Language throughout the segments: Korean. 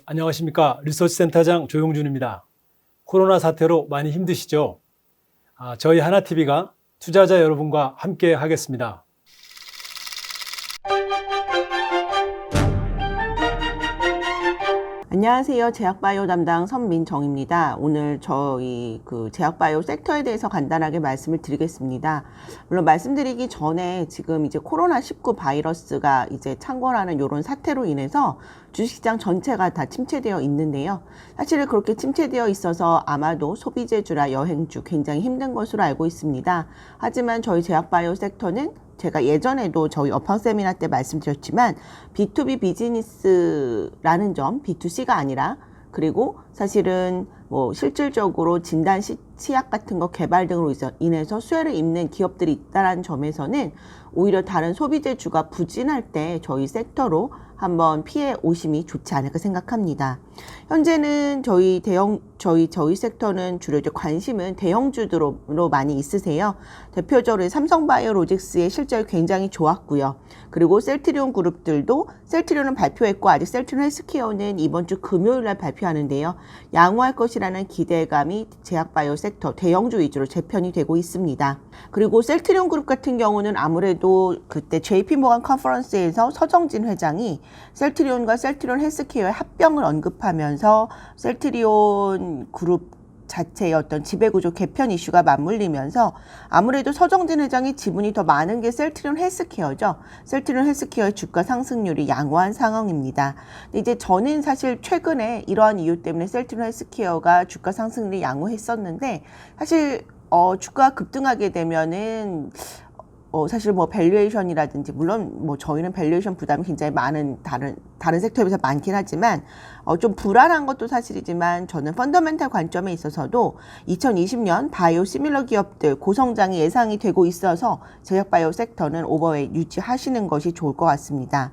안녕하십니까. 리서치센터장 조용준입니다. 코로나 사태로 많이 힘드시죠? 저희 하나TV가 투자자 여러분과 함께 하겠습니다. 안녕하세요. 제약바이오 담당 선민정입니다. 오늘 저희 제약바이오 섹터에 대해서 간단하게 말씀을 드리겠습니다. 물론 말씀드리기 전에 지금 이제 코로나19 바이러스가 이제 창궐하는 이런 사태로 인해서 주식시장 전체가 다 침체되어 있는데요. 사실 그렇게 침체되어 있어서 아마도 소비재주나 여행주 굉장히 힘든 것으로 알고 있습니다. 하지만 저희 제약바이오 섹터는 제가 예전에도 저희 업황 세미나 때 말씀드렸지만 B2B 비즈니스라는 점, B2C가 아니라, 그리고 사실은 뭐 실질적으로 진단 치약 같은 거 개발 등으로 인해서 수혜를 입는 기업들이 있다는 점에서는 오히려 다른 소비재주가 부진할 때 저희 섹터로 한번 피해 오심이 좋지 않을까 생각합니다. 현재는 저희 섹터는 주로 이제 관심은 대형주들로 많이 있으세요. 대표적으로 삼성바이오로직스의 실적이 굉장히 좋았고요. 그리고 셀트리온 그룹들도 셀트리온은 발표했고 아직 셀트리온 헬스케어는 이번 주 금요일 날 발표하는데요. 양호할 것이라는 기대감이 제약바이오 섹터 대형주 위주로 재편이 되고 있습니다. 그리고 셀트리온 그룹 같은 경우는 아무래도 그때 JP모간 컨퍼런스에서 서정진 회장이 셀트리온과 셀트리온 헬스케어의 합병을 언급하면서 셀트리온 그룹 자체의 어떤 지배구조 개편 이슈가 맞물리면서 아무래도 서정진 회장이 지분이 더 많은 게 셀트리온 헬스케어죠. 셀트리온 헬스케어의 주가 상승률이 양호한 상황입니다. 근데 이제 저는 사실 최근에 이러한 이유 때문에 셀트리온 헬스케어가 주가 상승률이 양호했었는데 사실 주가 급등하게 되면은 사실 뭐 밸류에이션이라든지, 물론 뭐 저희는 밸류에이션 부담이 굉장히 많은 다른 섹터에 비해서 많긴 하지만 좀 불안한 것도 사실이지만, 저는 펀더멘탈 관점에 있어서도 2020년 바이오 시밀러 기업들 고성장이 예상이 되고 있어서 제약바이오 섹터는 오버웨이트 유지하시는 것이 좋을 것 같습니다.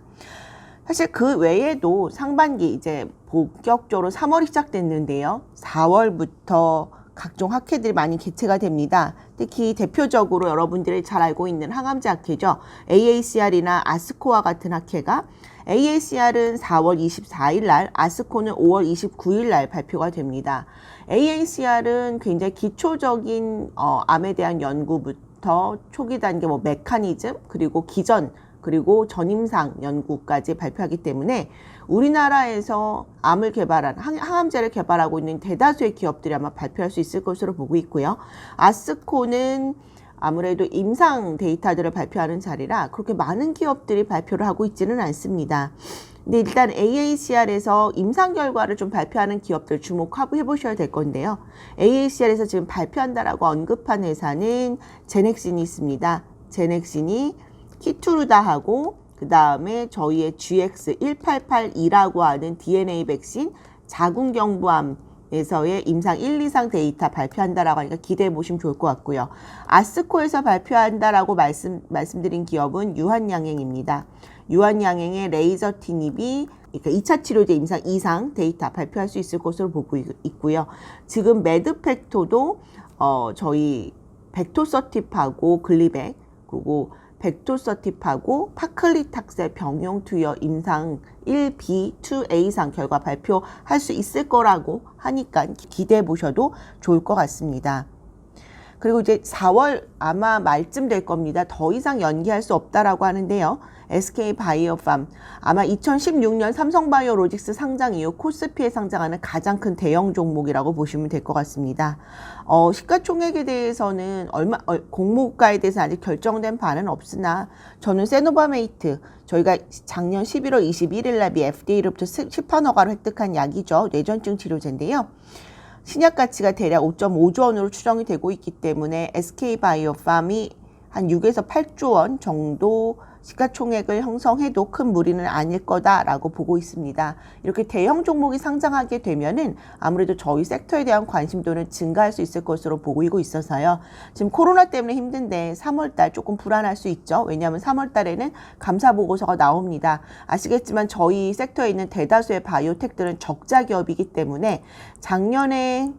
사실 그 외에도 상반기 이제 본격적으로 3월이 시작됐는데요. 4월부터 각종 학회들이 많이 개최가 됩니다. 특히 대표적으로 여러분들이 잘 알고 있는 항암제 학회죠. AACR이나 아스코와 같은 학회가, AACR은 4월 24일 날, 아스코는 5월 29일 날 발표가 됩니다. AACR은 굉장히 기초적인 암에 대한 연구부터 초기 단계 메커니즘, 그리고 그리고 전임상 연구까지 발표하기 때문에 우리나라에서 암을 개발한, 항암제를 개발하고 있는 대다수의 기업들이 아마 발표할 수 있을 것으로 보고 있고요. 아스코는 아무래도 임상 데이터들을 발표하는 자리라 그렇게 많은 기업들이 발표를 하고 있지는 않습니다. 근데 일단 AACR에서 임상 결과를 좀 발표하는 기업들 주목해 보셔야 될 건데요. AACR에서 지금 발표한다라고 언급한 회사는 제넥신이 있습니다. 제넥신이 키투르다하고, 그 다음에 저희의 GX1882라고 하는 DNA 백신 자궁경부암에서의 임상 1, 2상 데이터 발표한다라고 하니까 기대해 보시면 좋을 것 같고요. 아스코에서 발표한다라고 말씀드린 기업은 유한양행입니다. 유한양행의 레이저 티닙이, 그러니까 2차 치료제 임상 2상 데이터 발표할 수 있을 것으로 보고 있고요. 지금 매드팩토도 저희 벡토서팁하고 글리백, 그리고 벡토서팁하고 파클리탁셀 병용 투여 임상 1B, 2A상 결과 발표할 수 있을 거라고 하니까 기대해 보셔도 좋을 것 같습니다. 그리고 이제 4월 아마 말쯤 될 겁니다. 더 이상 연기할 수 없다라고 하는데요. SK바이오팜, 아마 2016년 삼성바이오로직스 상장 이후 코스피에 상장하는 가장 큰 대형 종목이라고 보시면 될 것 같습니다. 시가총액에 대해서는 공모가에 대해서 아직 결정된 바는 없으나, 저는 세노바메이트, 저희가 작년 11월 21일 날 FDA로부터 시판 허가를 획득한 약이죠. 뇌전증 치료제인데요. 신약 가치가 대략 5.5조 원으로 추정이 되고 있기 때문에 SK바이오팜이 한 6에서 8조 원 정도 시가총액을 형성해도 큰 무리는 아닐 거다라고 보고 있습니다. 이렇게 대형 종목이 상장하게 되면은 아무래도 저희 섹터에 대한 관심도는 증가할 수 있을 것으로 보이고 있어서요. 지금 코로나 때문에 힘든데 3월달 조금 불안할 수 있죠. 왜냐하면 3월달에는 감사 보고서가 나옵니다. 아시겠지만 저희 섹터에 있는 대다수의 바이오텍들은 적자 기업이기 때문에 작년에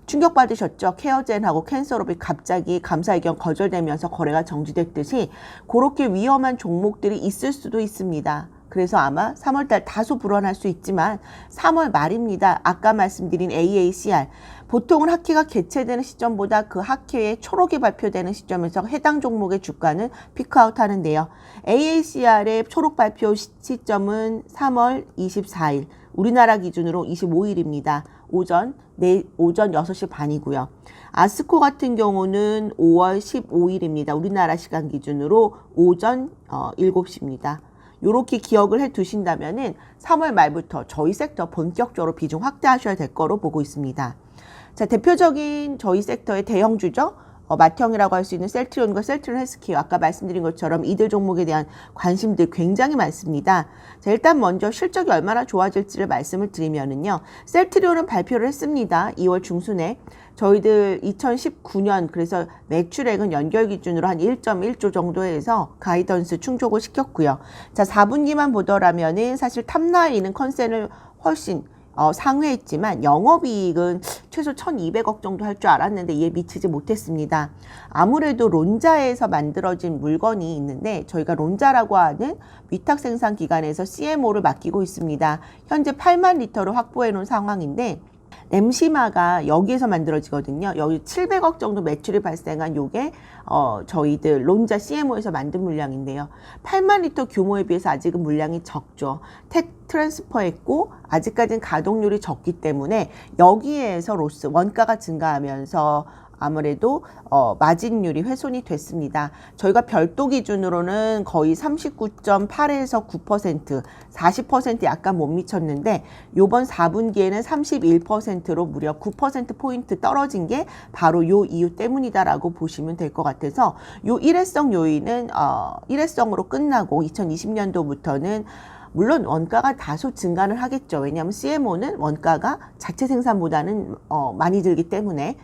충격받으셨죠. 케어젠하고 캔서롭이 갑자기 감사 의견 거절되면서 거래가 정지됐듯이 그렇게 위험한 종목들이 있을 수도 있습니다. 그래서 아마 3월달 다소 불어날 수 있지만 3월 말입니다. 아까 말씀드린 AACR 보통은 학회가 개최되는 시점보다 그 학회의 초록이 발표되는 시점에서 해당 종목의 주가는 피크아웃 하는데요. AACR의 초록 발표 시점은 3월 24일, 우리나라 기준으로 25일입니다. 오전 6시 반이고요. 아스코 같은 경우는 5월 15일입니다. 우리나라 시간 기준으로 오전 7시입니다. 요렇게 기억을 해 두신다면은 3월 말부터 저희 섹터 본격적으로 비중 확대하셔야 될 거로 보고 있습니다. 자, 대표적인 저희 섹터의 대형주죠. 맏형이라고 할 수 있는 셀트리온과 셀트리온 헬스케어, 아까 말씀드린 것처럼 이들 종목에 대한 관심들 굉장히 많습니다. 자, 일단 먼저 실적이 얼마나 좋아질지를 말씀을 드리면은요. 셀트리온은 발표를 했습니다. 2월 중순에. 저희들 2019년 그래서 매출액은 연결 기준으로 한 1.1조 정도 해서 가이던스 충족을 시켰고요. 자, 4분기만 보더라면은 사실 탑라인은 컨센을 훨씬 상회했지만 영업이익은 최소 1,200억 정도 할 줄 알았는데 이에 미치지 못했습니다. 아무래도 론자에서 만들어진 물건이 있는데 저희가 론자라고 하는 위탁 생산 기관에서 CMO를 맡기고 있습니다. 현재 8만 리터를 확보해 놓은 상황인데 엠시마가 여기에서 만들어지거든요. 여기 700억 정도 매출이 발생한 요게 저희들 론자 CMO에서 만든 물량인데요. 8만 리터 규모에 비해서 아직은 물량이 적죠. 택 트랜스퍼했고 아직까지는 가동률이 적기 때문에 여기에서 로스 원가가 증가하면서 아무래도 마진율이 훼손이 됐습니다. 저희가 별도 기준으로는 거의 39.8에서 9%, 40% 약간 못 미쳤는데 요번 4분기에는 31%로 무려 9%포인트 떨어진 게 바로 요 이유 때문이다라고 보시면 될 것 같아서 요 일회성 요인은 일회성으로 끝나고 2020년도부터는 물론 원가가 다소 증가를 하겠죠. 왜냐하면 CMO는 원가가 자체 생산보다는 많이 들기 때문에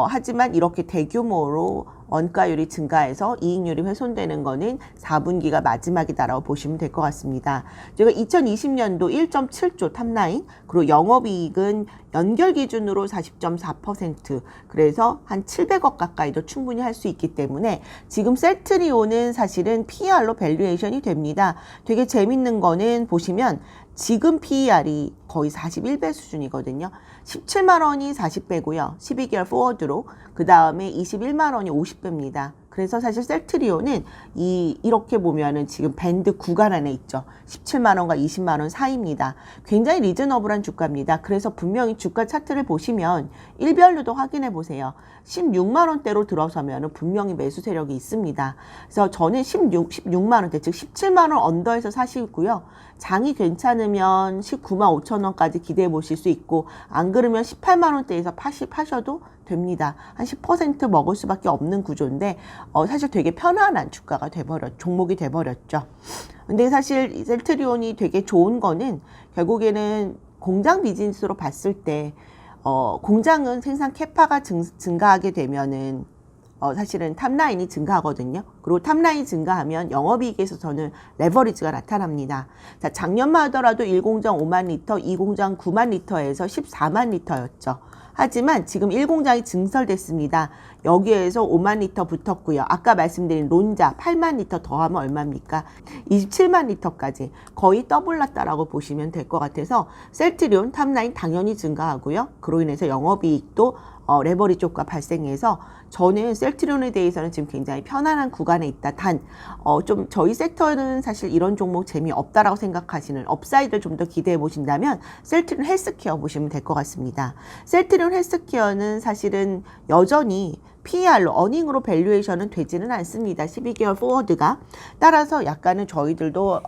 하지만 이렇게 대규모로 원가율이 증가해서 이익률이 훼손되는 거는 4분기가 마지막이다라고 보시면 될 것 같습니다. 제가 2020년도 1.7조 탑라인, 그리고 영업이익은 연결 기준으로 40.4%, 그래서 한 700억 가까이도 충분히 할 수 있기 때문에 지금 셀트리온은 사실은 PER로 밸류에이션이 됩니다. 되게 재밌는 거는 보시면 지금 PER이 거의 41배 수준이거든요. 17만 원이 40배고요. 12개월 포워드로. 그 다음에 21만 원이 50배입니다. 그래서 사실 셀트리온은 이렇게 보면은 지금 밴드 구간 안에 있죠. 17만 원과 20만 원 사이입니다. 굉장히 리즈너블한 주가입니다. 그래서 분명히 주가 차트를 보시면 일별로도 확인해 보세요. 16만 원대로 들어서면은 분명히 매수 세력이 있습니다. 그래서 저는 16만 원대, 즉 17만 원 언더에서 사시고요. 장이 괜찮으면 19만 5천 원까지 기대해 보실 수 있고, 안 그러면 18만 원대에서 파셔도 됩니다. 한 10% 먹을 수밖에 없는 구조인데 사실 되게 편안한 주가가 종목이 돼버렸죠. 근데 사실 셀트리온이 되게 좋은 거는 결국에는 공장 비즈니스로 봤을 때 공장은 생산 캐파가 증가하게 되면은 사실은 탑라인이 증가하거든요. 그리고 탑라인이 증가하면 영업이익에서 저는 레버리지가 나타납니다. 자, 작년만 하더라도 1공장 5만 리터, 2공장 9만 리터에서 14만 리터였죠. 하지만 지금 1공장이 증설됐습니다. 여기에서 5만 리터 붙었고요. 아까 말씀드린 론자 8만 리터 더하면 얼마입니까? 27만 리터까지 거의 더블났다라고 보시면 될 것 같아서 셀트리온 탑라인 당연히 증가하고요. 그로 인해서 영업이익도 레버리지 효과 발생해서 저는 셀트리온에 대해서는 지금 굉장히 편안한 구간에 있다. 단, 좀 저희 섹터는 사실 이런 종목 재미없다라고 생각하시는 업사이드를 좀 더 기대해 보신다면 셀트리온 헬스케어 보시면 될 것 같습니다. 셀트리온 헬스케어는 사실은 여전히 PER로, 어닝으로 밸류에이션은 되지는 않습니다. 12개월 포워드가. 따라서 약간은 저희들도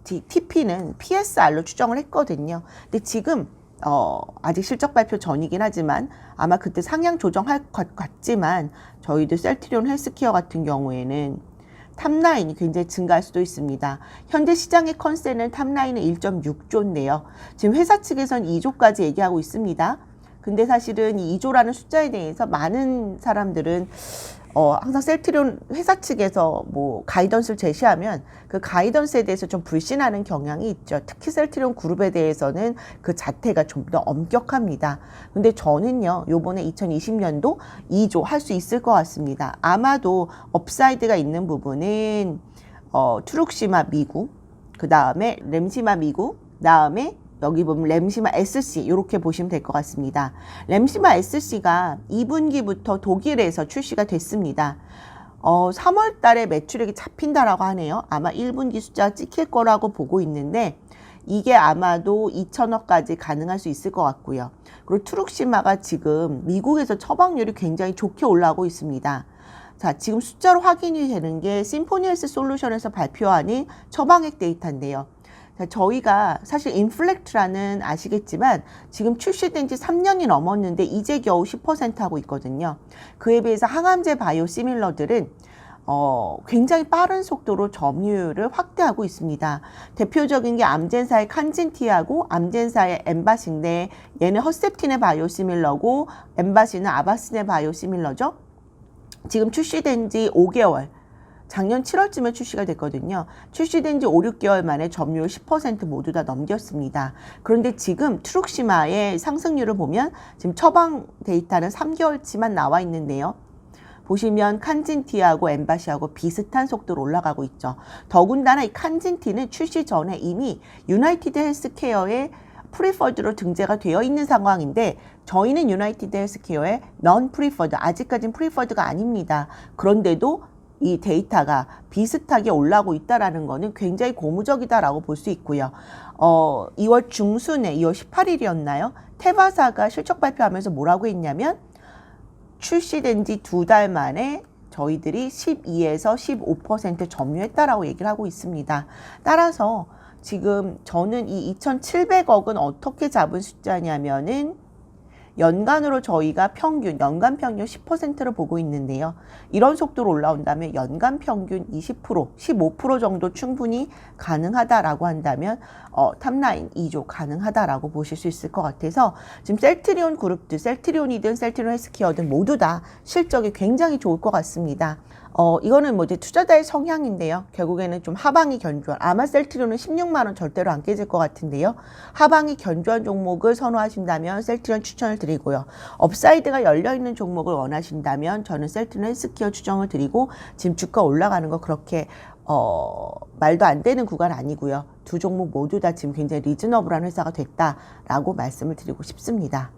TP는 PSR로 추정을 했거든요. 근데 지금 아직 실적 발표 전이긴 하지만 아마 그때 상향 조정할 것 같지만 저희도 셀트리온 헬스케어 같은 경우에는 탑라인이 굉장히 증가할 수도 있습니다. 현재 시장의 컨센은 탑라인은 1.6조인데요. 지금 회사 측에서는 2조까지 얘기하고 있습니다. 근데 사실은 이 2조라는 숫자에 대해서 많은 사람들은 항상 셀트리온 회사 측에서 뭐 가이던스를 제시하면 그 가이던스에 대해서 좀 불신하는 경향이 있죠. 특히 셀트리온 그룹에 대해서는 그 자태가 좀 더 엄격합니다. 근데 저는요, 요번에 2020년도 2조 할 수 있을 것 같습니다. 아마도 업사이드가 있는 부분은 트룩시마 미국, 그 다음에 램시마 미국, 다음에 여기 보면 램시마 SC 이렇게 보시면 될 것 같습니다. 램시마 SC가 2분기부터 독일에서 출시가 됐습니다. 3월 달에 매출액이 잡힌다라고 하네요. 아마 1분기 숫자가 찍힐 거라고 보고 있는데 이게 아마도 2천억까지 가능할 수 있을 것 같고요. 그리고 트룩시마가 지금 미국에서 처방률이 굉장히 좋게 올라오고 있습니다. 자, 지금 숫자로 확인이 되는 게 심포니헬스 솔루션에서 발표하는 처방액 데이터인데요. 자, 저희가 사실 인플렉트라는 아시겠지만 지금 출시된 지 3년이 넘었는데 이제 겨우 10% 하고 있거든요. 그에 비해서 항암제 바이오시밀러들은 굉장히 빠른 속도로 점유율을 확대하고 있습니다. 대표적인 게 암젠사의 칸진티하고 암젠사의 엠바신인데 얘는 허셉틴의 바이오시밀러고 엠바신은 아바신의 바이오시밀러죠. 지금 출시된 지 5개월, 작년 7월쯤에 출시가 됐거든요. 출시된 지 5, 6개월 만에 점유율 10% 모두 다 넘겼습니다. 그런데 지금 트룩시마의 상승률을 보면 지금 처방 데이터는 3개월치만 나와 있는데요. 보시면 칸진티하고 엠바시하고 비슷한 속도로 올라가고 있죠. 더군다나 이 칸진티는 출시 전에 이미 유나이티드 헬스케어의 프리퍼드로 등재가 되어 있는 상황인데 저희는 유나이티드 헬스케어의 넌 프리퍼드, 아직까지는 프리퍼드가 아닙니다. 그런데도 이 데이터가 비슷하게 올라오고 있다는 것은 굉장히 고무적이다라고 볼 수 있고요. 2월 중순에 2월 18일이었나요? 테바사가 실적 발표하면서 뭐라고 했냐면 출시된 지 2달 만에 저희들이 12에서 15% 점유했다라고 얘기를 하고 있습니다. 따라서 지금 저는 이 2,700억은 어떻게 잡은 숫자냐면은 연간으로 저희가 연간 평균 10%를 보고 있는데요. 이런 속도로 올라온다면 연간 평균 20%, 15% 정도 충분히 가능하다라고 한다면 탑라인 2조 가능하다라고 보실 수 있을 것 같아서 지금 셀트리온 그룹들, 셀트리온이든 셀트리온 헬스케어든 모두 다 실적이 굉장히 좋을 것 같습니다. 이거는 뭐 이제 투자자의 성향인데요. 결국에는 좀 하방이 견조한, 아마 셀트리온은 16만 원 절대로 안 깨질 것 같은데요. 하방이 견조한 종목을 선호하신다면 셀트리온 추천을 드리고요. 업사이드가 열려있는 종목을 원하신다면 저는 셀트리온 헬스케어 추천을 드리고 지금 주가 올라가는 거 그렇게 말도 안 되는 구간 아니고요. 두 종목 모두 다 지금 굉장히 리즈너블한 회사가 됐다라고 말씀을 드리고 싶습니다.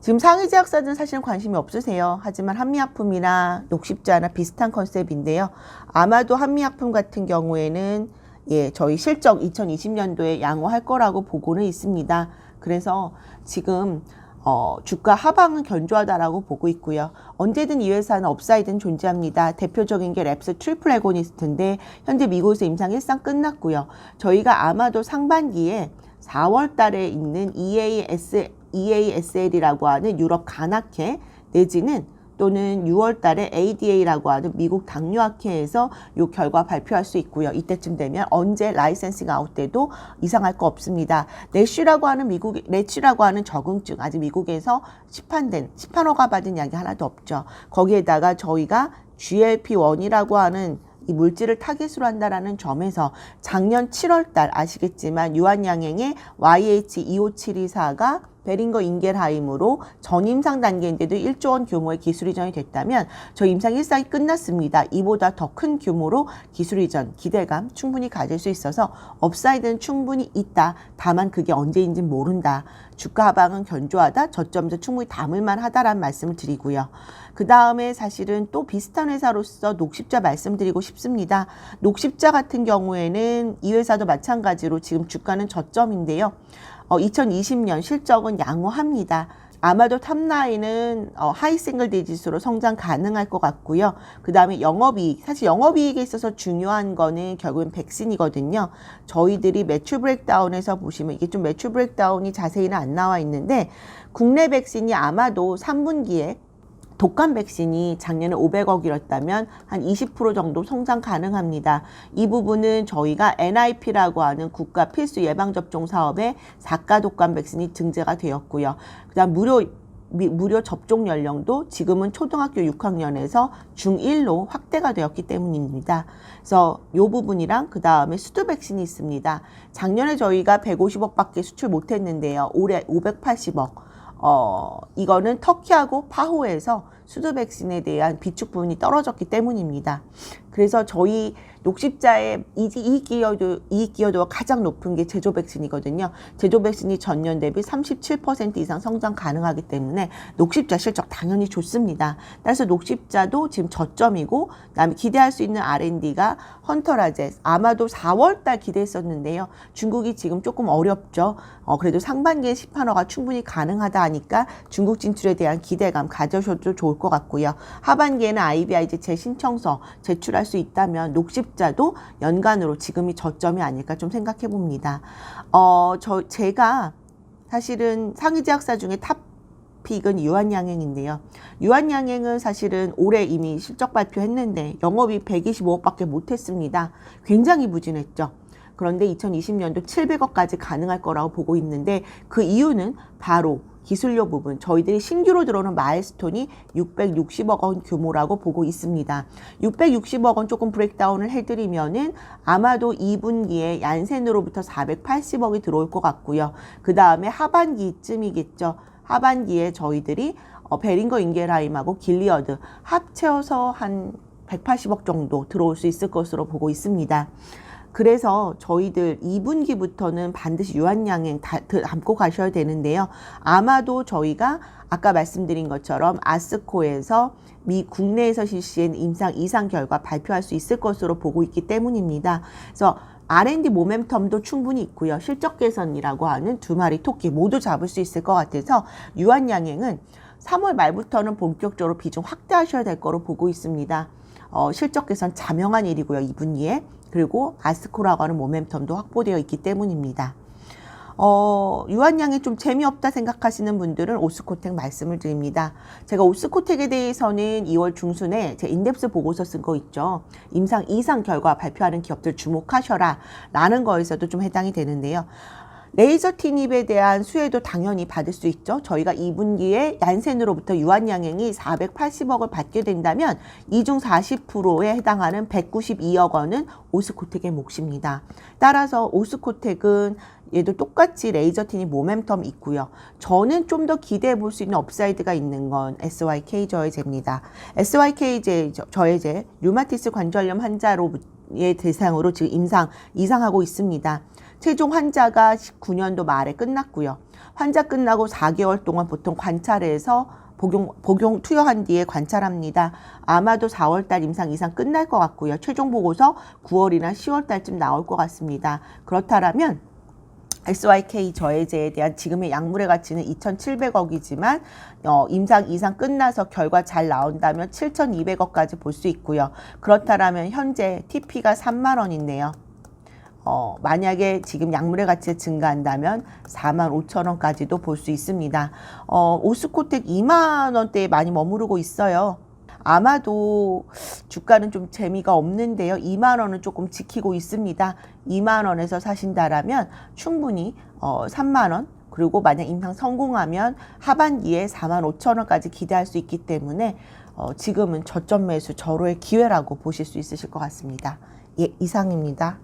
지금 상위 제약사들은 사실은 관심이 없으세요. 하지만 한미약품이나 녹십자나 비슷한 컨셉인데요. 아마도 한미약품 같은 경우에는 저희 실적 2020년도에 양호할 거라고 보고는 있습니다. 그래서 지금 주가 하방은 견조하다라고 보고 있고요. 언제든 이 회사는 업사이드는 존재합니다. 대표적인 게 랩스 트리플 에고니스트인데 현재 미국에서 임상 1상 끝났고요. 저희가 아마도 상반기에 4월 달에 있는 EASL이라고 하는 유럽 간학회 내지는 또는 6월 달에 ADA라고 하는 미국 당뇨학회에서 이 결과 발표할 수 있고요. 이때쯤 되면 언제 라이센싱 아웃 돼도 이상할 거 없습니다. 내쉬라고 하는 적응증 아직 미국에서 시판 허가 받은 약이 하나도 없죠. 거기에다가 저희가 GLP-1이라고 하는 이 물질을 타깃으로 한다라는 점에서 작년 7월 달 아시겠지만 유한양행의 YH25724가 베링거 인겔하임으로 전임상 단계인데도 1조 원 규모의 기술 이전이 됐다면 저 임상 1상이 끝났습니다. 이보다 더 큰 규모로 기술 이전 기대감 충분히 가질 수 있어서 업사이드는 충분히 있다. 다만 그게 언제인지는 모른다. 주가 하방은 견조하다. 저점에서 충분히 담을만 하다라는 말씀을 드리고요. 그 다음에 사실은 또 비슷한 회사로서 녹십자 말씀드리고 싶습니다. 녹십자 같은 경우에는 이 회사도 마찬가지로 지금 주가는 저점인데요. 2020년 실적은 양호합니다. 아마도 탑라인은 하이 싱글 디짓으로 성장 가능할 것 같고요. 그 다음에 영업이익, 사실 영업이익에 있어서 중요한 거는 결국은 백신이거든요. 저희들이 매출 브레이크다운에서 보시면 이게 좀 매출 브레이크다운이 자세히는 안 나와 있는데 국내 백신이 아마도 3분기에 독감 백신이 작년에 500억이었다면 한 20% 정도 성장 가능합니다. 이 부분은 저희가 NIP라고 하는 국가 필수 예방접종 사업에 4가 독감 백신이 등재가 되었고요. 그다음 무료 접종 연령도 지금은 초등학교 6학년에서 중1로 확대가 되었기 때문입니다. 그래서 이 부분이랑 그 다음에 수두 백신이 있습니다. 작년에 저희가 150억밖에 수출 못했는데요. 올해 580억. 이거는 터키하고 파호에서 수도 백신에 대한 비축 부분이 떨어졌기 때문입니다. 그래서 저희 녹십자의 이익 기여도가 가장 높은 게 제조 백신이거든요. 제조 백신이 전년 대비 37% 이상 성장 가능하기 때문에 녹십자 실적 당연히 좋습니다. 따라서 녹십자도 지금 저점이고, 그다음에 기대할 수 있는 R&D가 헌터라제, 아마도 4월달 기대했었는데요. 중국이 지금 조금 어렵죠. 그래도 상반기에 시판화가 충분히 가능하다 하니까 중국 진출에 대한 기대감 가져셔도 좋을 것 같고요. 하반기에는 IVIG 재신청서 제출할 수 있다면 녹십자도 연간으로 지금이 저점이 아닐까 좀 생각해 봅니다. 제가 사실은 상위제약사 중에 탑픽은 유한양행인데요. 유한양행은 사실은 올해 이미 실적 발표했는데 영업이익 125억밖에 못했습니다. 굉장히 부진했죠. 그런데 2020년도 700억까지 가능할 거라고 보고 있는데, 그 이유는 바로 기술료 부분, 저희들이 신규로 들어오는 마일스톤이 660억 원 규모라고 보고 있습니다. 660억 원 조금 브레이크다운을 해드리면은 아마도 2분기에 얀센으로부터 480억이 들어올 것 같고요. 그 다음에 하반기쯤이겠죠. 하반기에 저희들이 베링거 인겔하임하고 길리어드 합쳐서 한 180억 정도 들어올 수 있을 것으로 보고 있습니다. 그래서 저희들 2분기부터는 반드시 유한양행 담고 가셔야 되는데요. 아마도 저희가 아까 말씀드린 것처럼 아스코에서 국내에서 실시한 임상 2상 결과 발표할 수 있을 것으로 보고 있기 때문입니다. 그래서 R&D 모멘텀도 충분히 있고요. 실적 개선이라고 하는 두 마리 토끼 모두 잡을 수 있을 것 같아서 유한양행은 3월 말부터는 본격적으로 비중 확대하셔야 될 거로 보고 있습니다. 실적 개선 자명한 일이고요. 2분기에. 그리고 아스코라고 하는 모멘텀도 확보되어 있기 때문입니다. 유한양행 좀 재미없다 생각하시는 분들은 오스코텍 말씀을 드립니다. 제가 오스코텍에 대해서는 2월 중순에 제 인덱스 보고서 쓴 거 있죠. 임상 2상 결과 발표하는 기업들 주목하셔라 라는 거에서도 좀 해당이 되는데요. 레이저 티닙에 대한 수혜도 당연히 받을 수 있죠. 저희가 2분기에 얀센으로부터 유한양행이 480억을 받게 된다면 이중 40%에 해당하는 192억 원은 오스코텍의 몫입니다. 따라서 오스코텍은 얘도 똑같이 레이저 티닙 모멘텀 있고요. 저는 좀 더 기대해 볼 수 있는 업사이드가 있는 건 SYK 저해제입니다. SYK 저해제, 류마티스 관절염 환자의 대상으로 지금 임상 2상하고 있습니다. 최종 환자가 19년도 말에 끝났고요. 환자 끝나고 4개월 동안 보통 관찰해서 복용 투여한 뒤에 관찰합니다. 아마도 4월달 임상 2상 끝날 것 같고요. 최종 보고서 9월이나 10월달쯤 나올 것 같습니다. 그렇다면 SYK 저해제에 대한 지금의 약물의 가치는 2,700억이지만 임상 2상 끝나서 결과 잘 나온다면 7,200억까지 볼 수 있고요. 그렇다면 현재 TP가 3만 원인데요. 만약에 지금 약물의 가치가 증가한다면 45,000원까지도 볼 수 있습니다. 오스코텍 2만 원대에 많이 머무르고 있어요. 아마도 주가는 좀 재미가 없는데요. 2만 원은 조금 지키고 있습니다. 2만 원에서 사신다라면 충분히 3만 원, 그리고 만약 임상 성공하면 하반기에 45,000원까지 기대할 수 있기 때문에 지금은 저점 매수 절호의 기회라고 보실 수 있으실 것 같습니다. 예, 이상입니다.